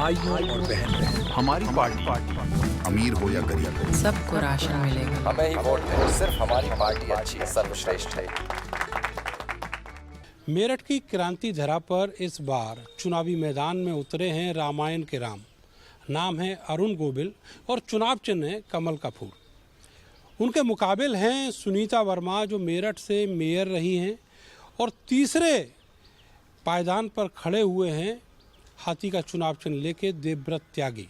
भाइयों और बहनों, हमारी पार्टी अमीर हो या गरीब, सबको राशन मिलेगा। हमें ही वोट दें, सिर्फ हमारी पार्टी अच्छी है, सर्वश्रेष्ठ है। मेरठ की क्रांति धरा पर इस बार चुनावी मैदान में उतरे हैं रामायण के राम। नाम है अरुण गोविल और चुनाव चिन्ह है कमल का फूल। उनके मुकाबिल हैं सुनीता वर्मा जो मेरठ से मेयर रही हैं, और तीसरे पायदान पर खड़े हुए हैं हाथी का चुनाव चिन्ह लेके देवव्रत त्यागी।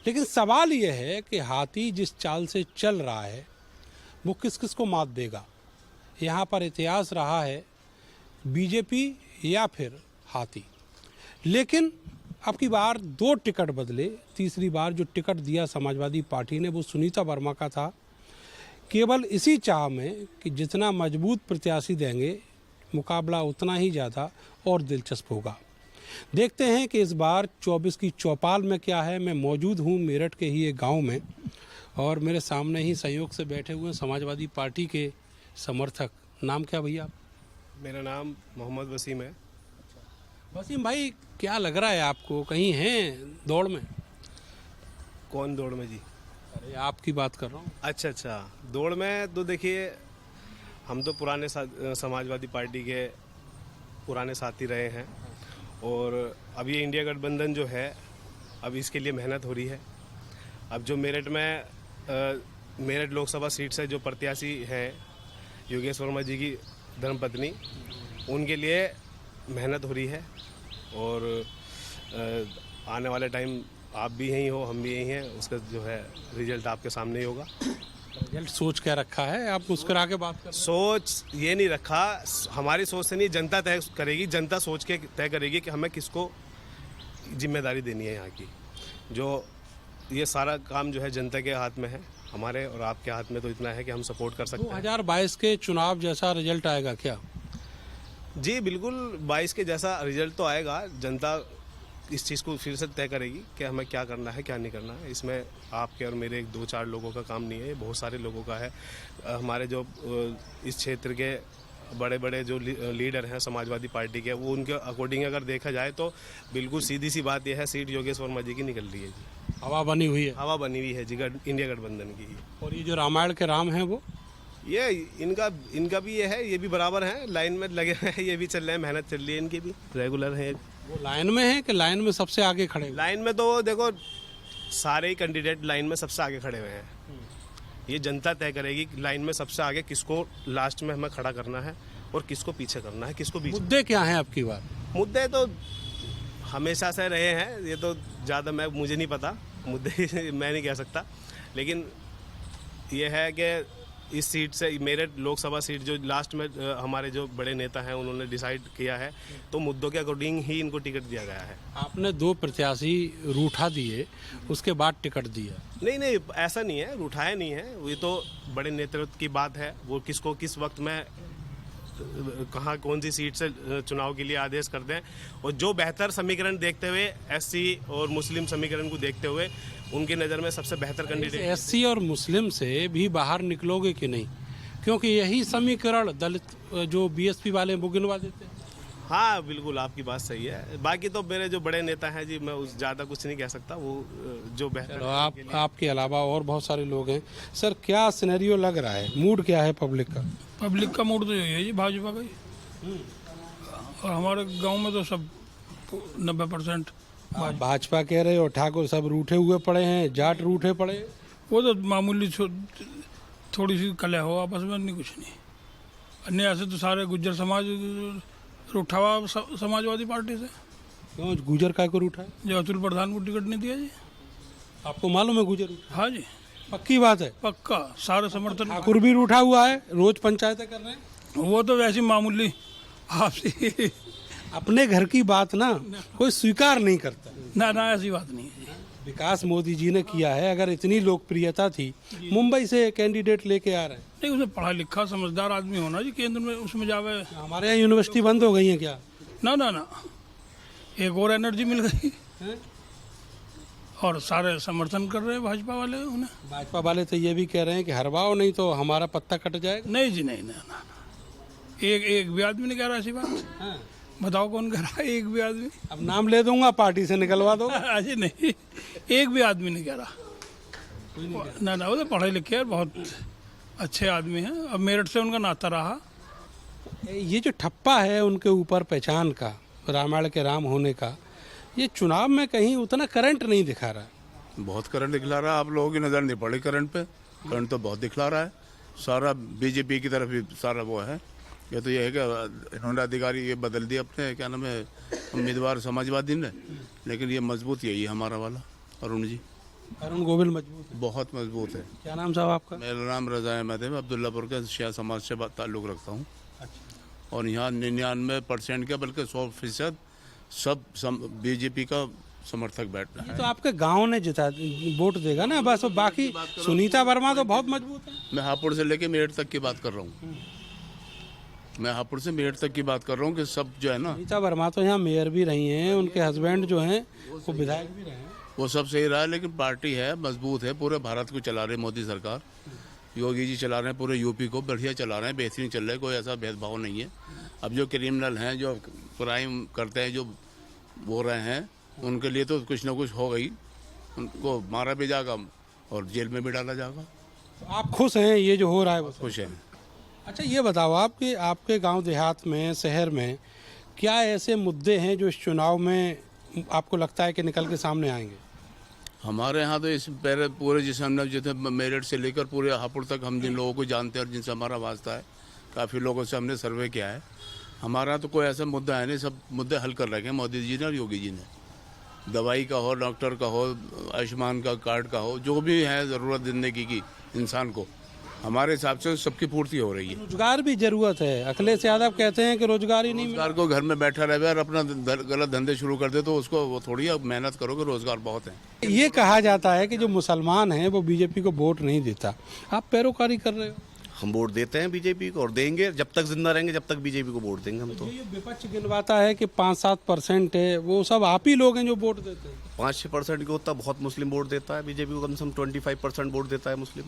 लेकिन सवाल यह है कि हाथी जिस चाल से चल रहा है वो किस किस को मात देगा। यहाँ पर इतिहास रहा है बीजेपी या फिर हाथी। लेकिन अब की बार दो टिकट बदले। तीसरी बार जो टिकट दिया समाजवादी पार्टी ने वो सुनीता वर्मा का था, केवल इसी चाह में कि जितना मजबूत प्रत्याशी देंगे मुकाबला उतना ही ज़्यादा और दिलचस्प होगा। देखते हैं कि इस बार 24 की चौपाल में क्या है। मैं मौजूद हूँ मेरठ के ही एक गांव में, और मेरे सामने ही सहयोग से बैठे हुए समाजवादी पार्टी के समर्थक। नाम क्या भैया? मेरा नाम मोहम्मद वसीम है। वसीम भाई, क्या लग रहा है आपको, कहीं हैं दौड़ में? कौन दौड़ में जी? अरे आपकी बात कर रहा हूँ। अच्छा, दौड़ में तो देखिए, हम तो पुराने समाजवादी पार्टी के पुराने साथी रहे हैं, और अब ये इंडिया गठबंधन जो है, अब इसके लिए मेहनत हो रही है। अब जो मेरठ में मेरठ लोकसभा सीट से जो प्रत्याशी हैं योगेश वर्मा जी की धर्मपत्नी, उनके लिए मेहनत हो रही है। और आने वाले टाइम आप भी यहीं हो, हम भी यहीं हैं, उसका जो है रिजल्ट आपके सामने ही होगा। रिजल्ट सोच क्या रखा है? आप मुस्कुरा के बात कर। सोच ये नहीं रखा, हमारी सोच से नहीं, जनता तय करेगी। जनता सोच के तय करेगी कि हमें किसको जिम्मेदारी देनी है यहाँ की। जो ये सारा काम जो है जनता के हाथ में है, हमारे और आपके हाथ में तो इतना है कि हम सपोर्ट कर सकते हैं। 2022 के चुनाव जैसा रिजल्ट आएगा क्या? जी बिल्कुल, 22 के जैसा रिजल्ट तो आएगा। जनता इस चीज़ को फिर से तय करेगी कि हमें क्या करना है क्या नहीं करना है। इसमें आपके और मेरे 2-4 लोगों का काम नहीं है, ये बहुत सारे लोगों का है। हमारे जो इस क्षेत्र के बड़े बड़े जो लीडर हैं समाजवादी पार्टी के, वो उनके अकॉर्डिंग अगर देखा जाए तो बिल्कुल सीधी सी बात यह है, सीट योगेश वर्मा जी की निकल रही है जी। हवा बनी हुई है। हवा बनी हुई है जी, इंडिया गठबंधन की। और ये जो रामायण के राम हैं वो, ये इनका भी ये है, ये भी बराबर है, लाइन में लगे हैं, ये भी चल रहे हैं, मेहनत चल रही है, इनकी भी रेगुलर है। वो लाइन में है कि लाइन में सबसे आगे खड़े? लाइन में तो देखो सारे ही कैंडिडेट लाइन में सबसे आगे खड़े हुए हैं। ये जनता तय करेगी कि लाइन में सबसे आगे किसको लास्ट में हमें खड़ा करना है और किसको पीछे करना है, किसको बीच। मुद्दे क्या हैं आपकी बात? मुद्दे तो हमेशा से रहे हैं, ये तो ज़्यादा मुझे नहीं पता, मुद्दे मैं नहीं कह सकता। लेकिन ये है कि इस सीट से, मेरठ लोकसभा सीट जो लास्ट में हमारे जो बड़े नेता हैं उन्होंने डिसाइड किया है, तो मुद्दों के अकॉर्डिंग ही इनको टिकट दिया गया है। आपने 2 प्रत्याशी रूठा दिए, उसके बाद टिकट दिया? नहीं, ऐसा नहीं है, रूठाया नहीं है। ये तो बड़े नेतृत्व की बात है, वो किसको किस वक्त में कहाँ कौन सी सीट से चुनाव के लिए आदेश करते हैं, और जो बेहतर समीकरण देखते हुए, एससी और मुस्लिम समीकरण को देखते हुए, उनकी नज़र में सबसे बेहतर कैंडिडेट। एससी और मुस्लिम से भी बाहर निकलोगे कि नहीं? क्योंकि यही समीकरण दलित जो बीएसपी वाले वो गिनवा देते हैं। हाँ बिल्कुल, आपकी बात सही है। बाकी तो मेरे जो बड़े नेता हैं जी, मैं उस ज़्यादा कुछ नहीं कह सकता, वो जो बेहतर। आपके अलावा और बहुत सारे लोग हैं। सर, क्या सिनेरियो लग रहा है, मूड क्या है पब्लिक का? पब्लिक का मूड तो यही है जी, भाजपा का ही। और हमारे गांव में तो सब 90% भाजपा कह रहे हो, ठाकुर सब रूठे हुए पड़े हैं, जाट रूठे पड़े। वो तो मामूली थोड़ी सी कलह हो आपस में, नहीं कुछ नहीं। अन्य ऐसे तो सारे गुज्जर समाज रूठा हुआ समाजवादी पार्टी से। क्यों गुजर का को रूठा है? जो अतुल प्रधान को टिकट नहीं दिया जी। आपको मालूम है गुजर? हाँ जी, पक्की बात है। पक्का, सारे समर्थन। ठाकुर भी रूठा हुआ है, रोज पंचायतें कर रहे हैं। वो तो वैसी मामूली आपसी अपने घर की बात ना कोई स्वीकार नहीं करता। ना ऐसी बात नहीं है जी। विकास मोदी जी ने किया है। अगर इतनी लोकप्रियता थी, मुंबई से कैंडिडेट लेके आ रहे हैं। नहीं, उसमें पढ़ा लिखा समझदार आदमी होना जी, केंद्र में उसमें जावे। हमारे यहाँ यूनिवर्सिटी बंद हो गई है क्या? ना, एक और एनर्जी मिल गई है? और सारे समर्थन कर रहे हैं भाजपा वाले उन्हें। भाजपा वाले तो ये भी कह रहे हैं कि हरवाओ नहीं तो हमारा पत्ता कट जाएगा। नहीं जी, नहीं, एक भी आदमी ने कह रहा ऐसी बात। बताओ कौन कह रहा है? एक भी आदमी। अब नाम ले दूंगा, पार्टी से निकलवा दो। अरे नहीं, एक भी आदमी नहीं कह रहा। ना वो तो पढ़े लिखे हैं, बहुत अच्छे आदमी हैं। अब मेरठ से उनका नाता रहा। ये जो ठप्पा है उनके ऊपर पहचान का, रामायण के राम होने का, ये चुनाव में कहीं उतना करंट नहीं दिखा रहा। बहुत करंट दिखला रहा है। आप लोगों की नज़र नहीं पड़ी करंट पे। करंट तो बहुत दिखला रहा है। सारा बीजेपी की तरफ ही सारा वो है। ये तो ये है कि इन्होंने अधिकारी ये बदल दिया अपने, क्या नाम है, उम्मीदवार समाजवादी ने, लेकिन ये मजबूत यही है हमारा वाला अरुण जी। अरुण गोविल मजबूत है, बहुत मजबूत है। क्या नाम साहब आपका? मेरा नाम रज़ा अहमद है। मैं अब्दुल्लापुर के शिया समाज से ताल्लुक़ रखता हूँ। और यहाँ 99% का बल्कि 100% सब बीजेपी का समर्थक बैठना है। तो आपके गांव ने जिता वोट देगा ना बस। बाकी सुनीता वर्मा तो बहुत मजबूत है। मैं हापुड़ से लेके मेरठ तक की बात कर रहा हूँ। मैं हापुड़ से मेरठ तक की बात कर रहा हूँ कि सब जो है ना, सुनीता वर्मा तो यहाँ मेयर भी रही हैं, उनके हस्बैंड जो हैं वो विधायक भी रहे हैं। वो सब सही रहा है, लेकिन पार्टी है, मजबूत है। पूरे भारत को चला रहे मोदी सरकार, योगी जी चला रहे हैं। पूरे यूपी को बढ़िया चला रहे हैं, बेहतरीन चल रहा है। कोई ऐसा भेदभाव नहीं है। अब जो क्रिमिनल हैं, जो क्राइम करते हैं, जो हो रहे हैं, उनके लिए तो कुछ ना कुछ हो गई। उनको मारा भी जाएगा और जेल में भी डाला जाएगा। तो आप खुश हैं ये जो हो रहा है वो? खुश है। अच्छा ये बताओ आप कि आपके गांव देहात में, शहर में क्या ऐसे मुद्दे हैं जो इस चुनाव में आपको लगता है कि निकल के सामने आएंगे? हमारे यहाँ तो इस पहले पूरे जिसे हमने जैसे मेरठ से लेकर पूरे हापुड़ तक हम जिन लोगों को जानते हैं और जिनसे हमारा वास्ता है, काफ़ी लोगों से हमने सर्वे किया है। हमारा यहाँ तो कोई ऐसा मुद्दा है नहीं। सब मुद्दे हल कर रखे हैं मोदी जी ने और योगी जी ने। दवाई का हो, डॉक्टर का हो, आयुष्मान का कार्ड का हो, जो भी है ज़रूरत ज़िंदगी की इंसान को, हमारे हिसाब से सबकी पूर्ति हो रही है। रोजगार भी जरूरत है। अखिलेश यादव कहते हैं कि रोजगार ही नहीं मिला। रोजगार को घर में बैठा रहे और अपना गलत धंधे शुरू कर दे तो उसको वो थोड़ी अब मेहनत करो कि रोजगार बहुत है। ये कहा जाता है कि जो मुसलमान हैं वो बीजेपी को वोट नहीं देता। आप पैरोकारी कर रहे हो। हम वोट देते हैं बीजेपी को और देंगे, जब तक जिंदा रहेंगे जब तक बीजेपी को वोट देंगे हम तो। ये विपक्ष गिनवाता है कि 5-7% है, वो सब आप ही लोग हैं जो वोट देते हैं। 5-6% को होता बहुत मुस्लिम वोट देता है। बीजेपी को कम से कम 25% वोट देता है मुस्लिम।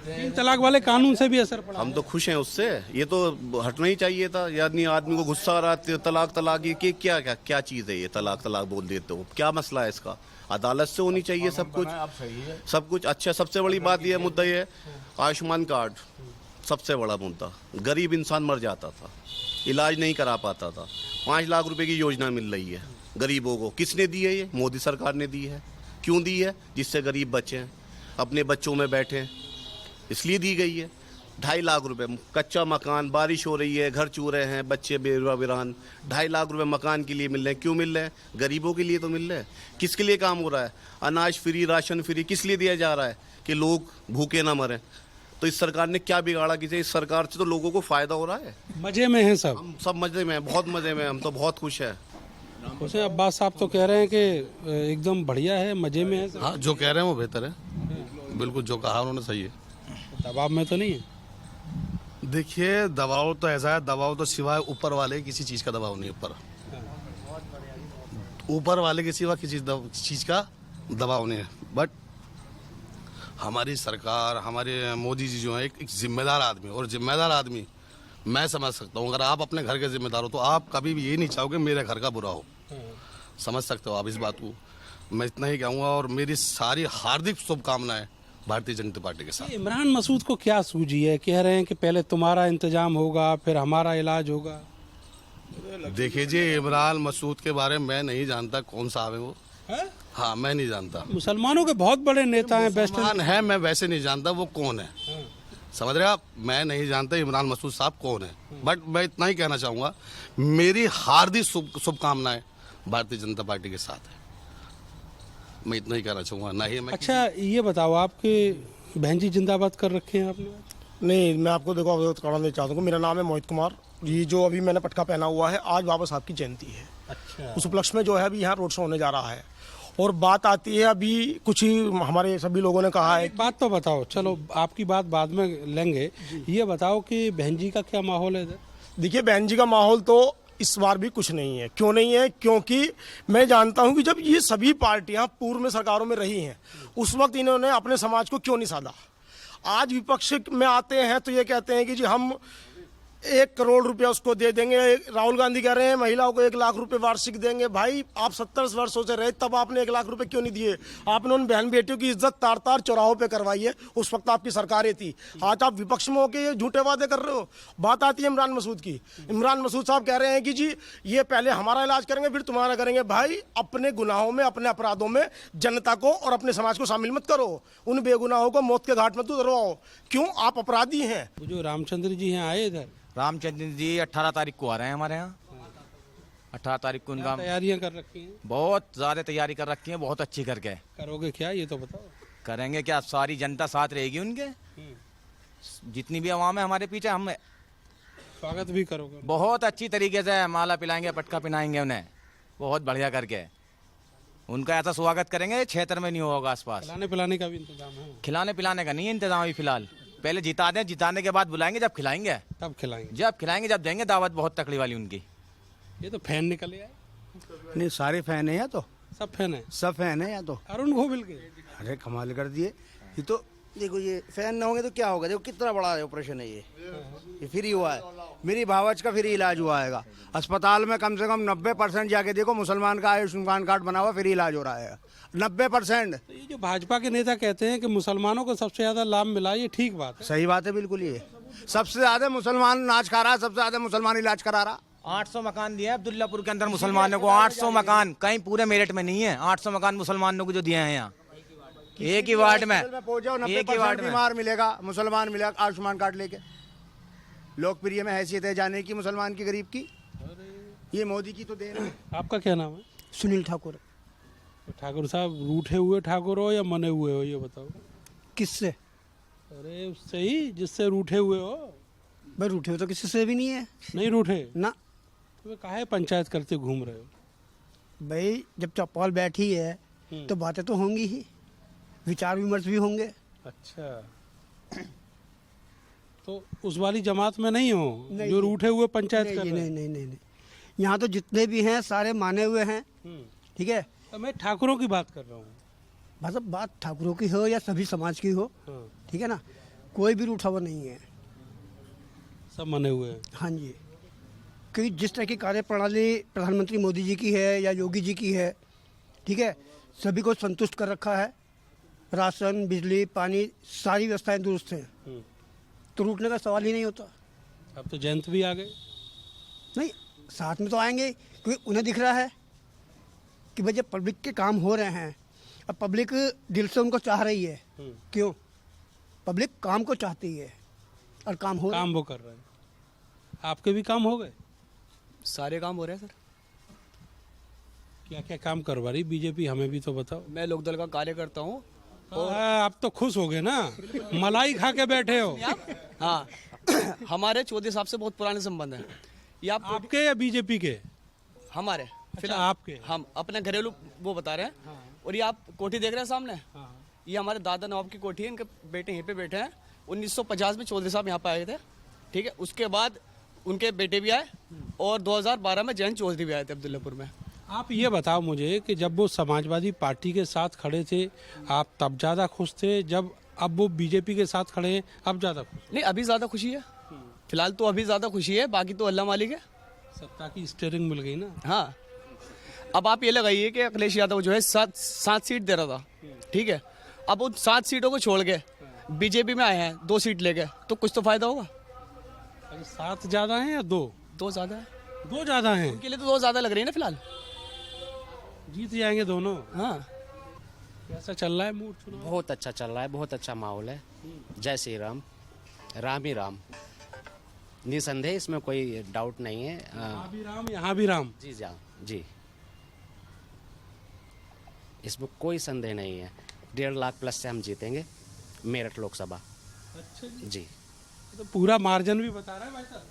3 तलाक वाले कानून से भी असर पड़ा। हम तो खुश हैं उससे। ये तो हटना ही चाहिए था। यानी आदमी को गुस्सा आ रहा है, तलाक ये क्या चीज़ है ये? तलाक बोल देते हो, क्या मसला है इसका? अदालत से होनी चाहिए सब कुछ अच्छा। सबसे बड़ी बात यह मुद्दा ये आयुष्मान कार्ड, सबसे बड़ा मुद्दा। गरीब इंसान मर जाता था, इलाज नहीं करा पाता था। 5 लाख रुपए की योजना मिल रही है गरीबों को। किसने दी है? ये मोदी सरकार ने दी है। क्यों दी है? जिससे गरीब बच्चे हैं अपने बच्चों में बैठे, इसलिए दी गई है। 2.5 लाख रुपए कच्चा मकान, बारिश हो रही है, घर चू रहे हैं, बच्चे बेरान, 2.5 लाख रुपए मकान के लिए मिल रहे हैं। क्यों मिल रहे हैं? गरीबों के लिए तो मिल रहे हैं। किसके लिए काम हो रहा है? अनाज फ्री, राशन फ्री, किस लिए दिया जा रहा है? कि लोग भूखे ना मरें। तो इस सरकार ने क्या बिगाड़ा किसी? इस सरकार से तो लोगों को फायदा हो रहा है। मजे में है सब। हम सब मजे में हैं, बहुत मजे में। हम तो बहुत खुश हैं। खुश हैं। अब्बास साहब तो कह रहे हैं कि एकदम बढ़िया है, मजे में है सब। हाँ, जो कह रहे हैं वो बेहतर है। बिल्कुल जो कहा उन्होंने सही है। दबाव में तो नहीं है? देखिए, दबाव तो ऐसा है, दबाव तो सिवाय ऊपर वाले किसी चीज़ का दबाव नहीं। ऊपर वाले के सिवा किसी चीज़ का दबाव नहीं है। बट हमारी सरकार, हमारे मोदी जी जो है एक जिम्मेदार आदमी, और जिम्मेदार आदमी मैं समझ सकता हूँ। अगर आप अपने घर के जिम्मेदार हो तो आप कभी भी ये नहीं चाहोगे मेरे घर का बुरा हो। समझ सकते हो आप इस बात को। मैं इतना ही कहूँगा और मेरी सारी हार्दिक शुभकामनाएं भारतीय जनता पार्टी के साथ। इमरान मसूद को क्या सूझी है? कह रहे हैं कि पहले तुम्हारा इंतजाम होगा फिर हमारा इलाज होगा। देखिए जी, इमरान मसूद के बारे में मैं नहीं जानता कौन सा है वो। हाँ, मैं नहीं जानता। मुसलमानों के बहुत बड़े नेता हैं, मुसलमान है, मैं वैसे नहीं जानता वो कौन है। समझ रहे आप? मैं नहीं जानता इमरान मसूद साहब कौन है। बट मैं इतना ही कहना चाहूँगा, मेरी हार्दिक शुभकामनाएं भारतीय जनता पार्टी के साथ है। मैं इतना ही कहना चाहूँगा। ना ही मैं। अच्छा ये बताओ, आपके बहन जी जिंदाबाद कर रखे हैं आपने? नहीं, मैं आपको देखो अवगत कराना चाहता हूँ। मेरा नाम है मोहित कुमार। ये जो अभी मैंने पटका पहना हुआ है, आज बाबा साहब की जयंती है। अच्छा। उस उपलक्ष्य में जो है अभी यहाँ रोड शो होने जा रहा है। और बात आती है, अभी कुछ ही हमारे सभी लोगों ने कहा है। एक बात तो बताओ, चलो आपकी बात बाद में लेंगे। ये बताओ कि बहन जी का क्या माहौल है इधर? देखिए, बहन जी का माहौल तो इस बार भी कुछ नहीं है। क्यों नहीं है? क्योंकि मैं जानता हूं कि जब ये सभी पार्टियां पूर्व में सरकारों में रही हैं, उस वक्त इन्होंने अपने समाज को क्यों नहीं साधा। आज विपक्ष में आते हैं तो ये कहते हैं कि जी हम 1 करोड़ रुपया उसको दे देंगे। राहुल गांधी कह रहे हैं महिलाओं को 1 लाख रुपए वार्षिक देंगे। भाई आप 70 वर्षों से रहे, तब आपने 1 लाख रुपए क्यों नहीं दिए? आपने उन बहन बेटियों की इज्जत तार तार चौराहों पे करवाई है, उस वक्त आपकी सरकारें थी। आज आप विपक्ष में होकर ये झूठे वादे कर रहे हो। बात आती है इमरान मसूद की। इमरान मसूद साहब कह रहे हैं कि जी ये पहले हमारा इलाज करेंगे फिर तुम्हारा करेंगे। भाई अपने गुनाहों में, अपने अपराधों में जनता को और अपने समाज को शामिल मत करो। उन बेगुनाहों को मौत के घाट मत उतरवाओ। क्यों? आप अपराधी हैं। वो जो रामचंद्र जी हैं आए इधर, रामचंद्र जी 18 तारीख को आ रहे हैं हमारे यहाँ। 18 तारीख को उनका तैयारियां कर रखी हैं? बहुत ज़्यादा तैयारी कर रखी है, बहुत अच्छी करके। करोगे क्या ये तो बताओ? करेंगे क्या, सारी जनता साथ रहेगी उनके, जितनी भी आवाम है हमारे पीछे। हम स्वागत भी करोगे? बहुत अच्छी तरीके से माला पिलाएंगे, पटका पिलाएंगे उन्हें, बहुत बढ़िया करके उनका ऐसा स्वागत करेंगे क्षेत्र में नहीं होगा आसपास। खिलाने पिलाने का भी इंतजाम है? खिलाने पिलाने का नहीं है इंतजाम अभी फिलहाल। पहले जिता दें, जिताने के बाद बुलाएंगे, जब खिलाएंगे तब खिलाएंगे। जब खिलाएंगे जब देंगे दावत बहुत तकड़ी वाली उनकी। ये तो फैन निकले आए। नहीं सारे फैन है या तो सब फैन है? सब फैन है या तो अरुण गोविल के। अरे कमाल कर दिए। ये तो देखो, ये फैन ना होंगे तो क्या होगा? देखो कितना बड़ा ऑपरेशन है ये फ्री हुआ है। मेरी भावच का फ्री इलाज हुआ है। अस्पताल में कम से कम 90% जाके देखो मुसलमान का आयुष्मान कार्ड बना हुआ, फ्री इलाज हो रहा है 90%। तो ये जो भाजपा के नेता कहते हैं कि मुसलमानों को सबसे ज्यादा लाभ मिला, ये ठीक बात है? सही बात है बिल्कुल। ये सबसे ज्यादा मुसलमान नाच खा रहा है, सबसे ज्यादा मुसलमान इलाज करा रहा। 800 मकान दिया है अब्दुल्लापुर के अंदर मुसलमानों को। 800 मकान, कहीं पूरे मेरठ में नहीं है। 800 मकान मुसलमानों को जो दिए हैं यहाँ एक ही वार्ड में। पहुंच जाओ, एक ही वार्ड में बीमार मिलेगा, मुसलमान मिलेगा आयुष्मान कार्ड लेके। लोकप्रिय में हैसियत है जाने की मुसलमान की, गरीब की। ये मोदी की तो देन है। आपका क्या नाम है? सुनील ठाकुर। तो ठाकुर साहब रूठे हुए ठाकुर हो या मने हुए हो, ये बताओ? किससे? अरे उससे ही जिससे रूठे हुए हो। भाई रूठे हो तो किसी से भी नहीं है। नहीं रूठे ना। तो काहे पंचायत करते घूम रहे हो? भाई जब चौपाल बैठी है तो बातें तो होंगी ही, विचार विमर्श भी होंगे। अच्छा, तो उस वाली जमात में नहीं हो जो रूठे हुए पंचायत कर रहे? नहीं। यहाँ तो जितने भी हैं सारे माने हुए हैं, ठीक है। तो मैं ठाकुरों की बात कर रहा हूँ। मतलब बात ठाकुरों की हो या सभी समाज की हो, ठीक है ना, कोई भी रूठा हुआ नहीं है, सब मने हुए हैं। हाँ जी, क्योंकि जिस तरह की कार्य प्रणाली प्रधानमंत्री मोदी जी की है या योगी जी की है, ठीक है, सभी को संतुष्ट कर रखा है। राशन, बिजली, पानी, सारी व्यवस्थाएं दुरुस्त हैं, तो रूठने का सवाल ही नहीं होता। अब तो जयंत भी आ गए। नहीं, साथ में तो आएंगे, क्योंकि उन्हें दिख रहा है कि भाई जब पब्लिक के काम हो रहे हैं, अब पब्लिक दिल से उनको चाह रही है। क्यों? पब्लिक काम को चाहती है और काम हो काम वो कर रहे हैं। आपके भी काम हो गए? सारे काम हो रहे हैं सर। क्या क्या काम करवा रही बीजेपी, हमें भी तो बताओ। मैं लोकदल का कार्य करता हूँ। आप तो खुश हो गए ना, मलाई खा के बैठे हो। हाँ, हमारे चौधरी साहब से बहुत पुराने संबंध हैं। ये आपके या बीजेपी के? हमारे। फिलहाल आपके? हम अपने घरेलू वो बता रहे हैं। और ये आप कोठी देख रहे हैं सामने, ये हमारे दादा नवाब की कोठी है। इनके बेटे यहीं पे बैठे हैं। 1950 में चौधरी साहब यहाँ पे आए थे, ठीक है। उसके बाद उनके बेटे भी आए और 2012 में जयंत चौधरी भी आए थे अब्दुल्लापुर में। आप ये बताओ मुझे कि जब वो समाजवादी पार्टी के साथ खड़े थे आप तब ज़्यादा खुश थे, जब अब वो बीजेपी के साथ खड़े हैं अब ज़्यादा खुश? नहीं, अभी ज़्यादा खुशी है फिलहाल तो, अभी ज़्यादा खुशी है। बाकी तो अल्लाह मालिक है। सत्ता की स्टीयरिंग मिल गई ना। हाँ, अब आप ये लगाइए कि अखिलेश यादव जो है 7 सीट दे रहा था, ठीक है। अब उन 7 सीटों को छोड़ के बीजेपी में आए हैं, 2 सीट लेके, तो कुछ तो फायदा होगा। 7 ज़्यादा हैं या 2? 2 ज़्यादा है। 2 ज़्यादा हैं उनके लिए तो 2 ज़्यादा लग रही है ना फिलहाल। जीत जाएंगे दोनों। हाँ, कैसा चल रहा है मूड चुनाव? बहुत अच्छा चल रहा है, बहुत अच्छा माहौल है। जय श्री राम, राम ही राम, निसंदेह, इसमें कोई डाउट नहीं है। यहाँ भी राम, यहाँ भी राम। जी जी, इसमें कोई संदेह नहीं है। 1.5 लाख प्लस से हम जीतेंगे मेरठ लोकसभा। अच्छा जी, तो पूरा मार्जिन भी बता रहा है भाई साहब।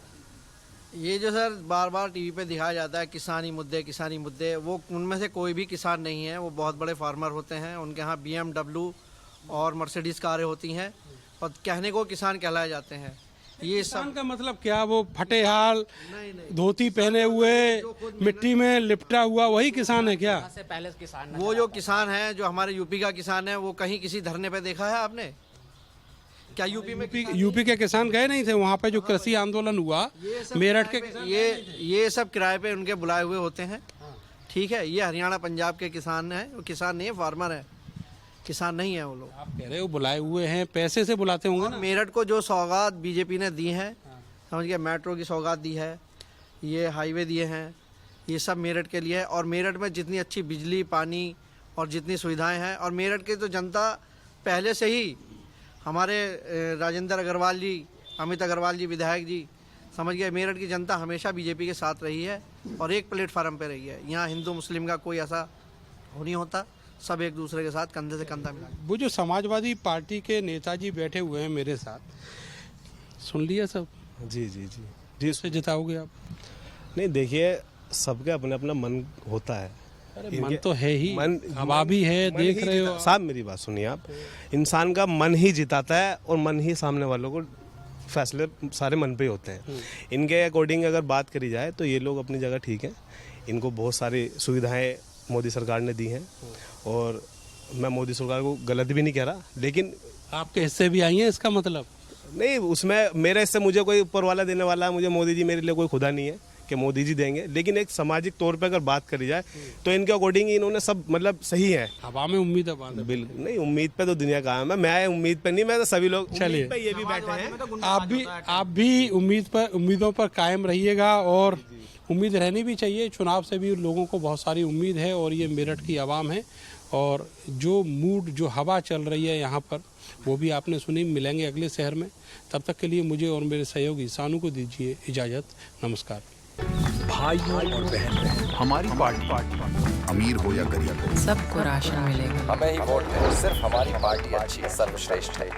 ये जो सर बार बार टीवी पे दिखाया जाता है किसानी मुद्दे, वो उनमें से कोई भी किसान नहीं है। वो बहुत बड़े फार्मर होते हैं, उनके यहाँ BMW और मर्सिडीज़ कारें होती हैं और कहने को किसान कहलाए जाते हैं। ये किसान का मतलब क्या? वो फटे हाल, धोती पहने हुए, मिट्टी में लिपटा हुआ, वही किसान है क्या? से पहले किसान, वो जो किसान है, जो हमारे यूपी का किसान है, वो कहीं किसी धरने पे देखा है आपने? क्या यूपी में यूपी के किसान गए नहीं थे वहाँ पे जो कृषि आंदोलन हुआ मेरठ के? ये सब किराए पे उनके बुलाए हुए होते हैं, ठीक है। ये हरियाणा पंजाब के किसान हैं, वो किसान नहीं है, फार्मर है, किसान नहीं है वो लोग। आप कह रहे हो बुलाए हुए हैं, पैसे से बुलाते होंगे ना? मेरठ को जो सौगात बीजेपी ने दी है, समझ गए, मेट्रो की सौगात दी है, ये हाईवे दिए हैं, ये सब मेरठ के लिए है। और मेरठ में जितनी अच्छी बिजली पानी और जितनी सुविधाएं हैं, और मेरठ की तो जनता पहले से ही, हमारे राजेंद्र अग्रवाल जी, अमित अग्रवाल जी विधायक जी, समझ गए, मेरठ की जनता हमेशा बीजेपी के साथ रही है और एक प्लेटफार्म पे रही है। यहाँ हिंदू मुस्लिम का कोई ऐसा हो नहीं होता, सब एक दूसरे के साथ कंधे से कंधा मिला। वो जो समाजवादी पार्टी के नेताजी बैठे हुए हैं मेरे साथ, सुन लिया सब? जी जी जी जी। उससे जिताओगे आप? नहीं, देखिए, सबका अपना अपना मन होता है। अरे मन तो है ही, हवा भी है, देख रहे हो साहब, मेरी बात सुनिए आप। इंसान का मन ही जिताता है और मन ही सामने वालों को, फैसले सारे मन पे ही होते हैं। इनके अकॉर्डिंग अगर बात करी जाए तो ये लोग अपनी जगह ठीक है। इनको बहुत सारी सुविधाएं मोदी सरकार ने दी हैं और मैं मोदी सरकार को गलत भी नहीं कह रहा, लेकिन आपके हिस्से भी आई हैं, इसका मतलब? नहीं, उसमें मेरे हिस्से मुझे कोई ऊपर वाला देने वाला है, मुझे मोदी जी मेरे लिए कोई खुदा नहीं है कि मोदी जी देंगे। लेकिन एक सामाजिक तौर पे अगर बात करी जाए तो इनके अकॉर्डिंग इन्होंने सब मतलब सही है। हवा में उम्मीद है? बिल्कुल नहीं, उम्मीद पे तो दुनिया का है। मैं उम्मीद पे नहीं, मैं तो सभी लोग उम्मीद पे ये भी बैठे हैं। आप भी उम्मीदों पर कायम रहिएगा और उम्मीद रहनी भी चाहिए। चुनाव से भी लोगों को बहुत सारी उम्मीद है और ये मेरठ की आवाम है और जो मूड, जो हवा चल रही है यहाँ पर, वो भी आपने सुनी। मिलेंगे अगले शहर में, तब तक के लिए मुझे और मेरे सहयोगी सानू को दीजिए इजाज़त। नमस्कार। भाइयों और बहन, हमारी पार्टी, अमीर हो या गरीब, सबको राशन मिलेगा। हमें ही वोट दें, सिर्फ हमारी पार्टी अच्छी सर्वश्रेष्ठ है।